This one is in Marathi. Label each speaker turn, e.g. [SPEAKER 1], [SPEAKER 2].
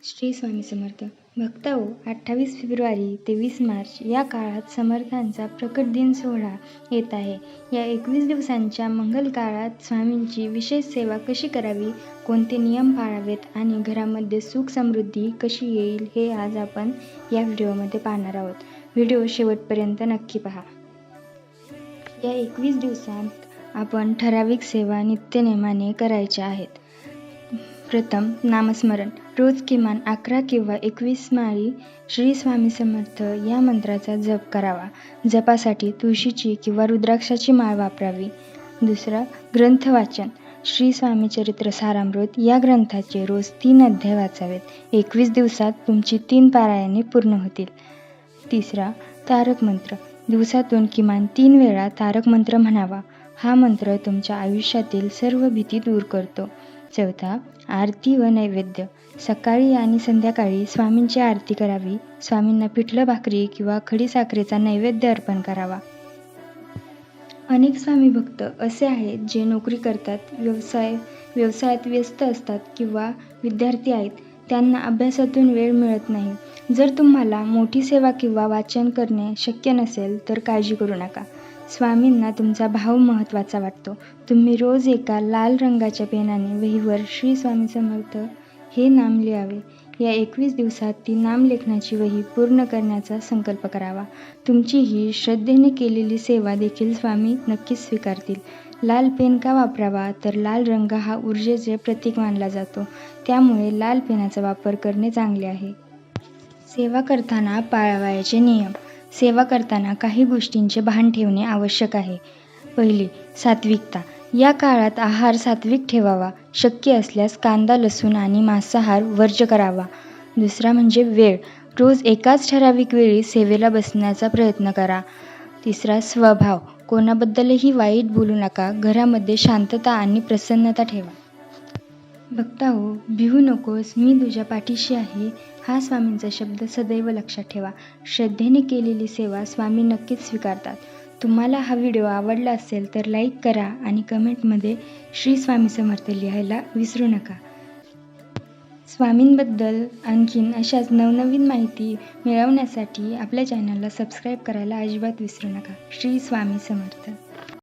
[SPEAKER 1] श्री स्वामी समर्थ. भक्ताओ, 28 फेब्रुवारी ते 20 मार्च या काळात समर्थांचा प्रकट दिन सोहळा येत आहे. या 21 दिवसांच्या मंगल काळात स्वामींची विशेष सेवा कशी करावी, कोणते नियम पाळावेत आणि घरामध्ये सुख समृद्धी कशी येईल हे आज आपण या व्हिडिओमध्ये पाहणार आहोत. व्हिडिओ शेवटपर्यंत नक्की पहा. या 21 दिवसांत आपण ठराविक सेवा नित्यनेमाने करायच्या आहेत. प्रथम, नामस्मरण. रोज किमान 11 किंवा 21 माळी श्री स्वामी समर्थ या मंत्राचा जप करावा. जपासाठी तुळशीची किंवा रुद्राक्षाची माळ वापरावी. दुसरं, ग्रंथ वाचन. श्री स्वामी चरित्र सारामृत या ग्रंथाचे रोज 3 अध्याय वाचावेत. 21 दिवसात तुमची 3 पारायणे पूर्ण होतील. तिसरा, तारक मंत्र. दिवसातून किमान 3 वेळा तारक मंत्र म्हणावा. हा मंत्र तुमच्या आयुष्यातील सर्व भीती दूर करतो. चौथा, आरती व नैवेद्य. सकाळी आणि संध्याकाळी स्वामींची आरती करावी. स्वामींना पिठलं भाकरी किंवा खडी साखरेचा नैवेद्य अर्पण करावा. अनेक स्वामी भक्त असे आहेत जे नोकरी करतात, व्यवसायात व्यस्त असतात किंवा विद्यार्थी आहेत. त्यांना अभ्यासातून वेळ मिळत नाही. जर तुम्हाला मोठी सेवा किंवा वाचन करणे शक्य नसेल तर काळजी करू नका. स्वामींना तुमचा भाव महत्त्वाचा वाटतो. तुम्ही रोज एका लाल रंगाच्या पेनाने वहीवर श्री स्वामी समर्थ हे नाम लिहावे. या 21 दिवसात ती नामलेखनाची वही पूर्ण करण्याचा संकल्प करावा. तुमची ही श्रद्धेने केलेली सेवा देखील स्वामी नक्कीच स्वीकारतील. लाल पेन का वापरावा, तर लाल रंग हा ऊर्जेचे प्रतीक मानला जातो. त्यामुळे लाल पेनाचा वापर करणे चांगले आहे. सेवा करताना पाळावयाचे नियम. सेवा करताना काही गोष्टींचे भान ठेवणे आवश्यक आहे. पहिली, सात्विकता. या काळात आहार सात्विक ठेवावा. शक्य असल्यास कांदा, लसूण आणि मांसाहार वर्ज्य करावा. दुसरा म्हणजे वेळ. रोज एकाच ठराविक वेळी सेवेला बसण्याचा प्रयत्न करा. तिसरा, स्वभाव. कोणाबद्दलही वाईट बोलू नका. घरामध्ये शांतता आणि प्रसन्नता ठेवा. भक्ताहो, भिवू नकोस, मी तुझ्या पाठीशी आहे, हा स्वामींचा शब्द सदैव लक्षात ठेवा. श्रद्धेने केलेली सेवा स्वामी नक्कीच स्वीकारतात. तुम्हाला हा व्हिडिओ आवडला असेल तर लाईक करा आणि कमेंटमध्ये श्री स्वामी समर्थ लिहायला विसरू नका. स्वामींबद्दल आणखीन अशाच नवनवीन माहिती मिळवण्यासाठी आपल्या चॅनलला सबस्क्राईब करायला अजिबात विसरू नका. श्री स्वामी समर्थ.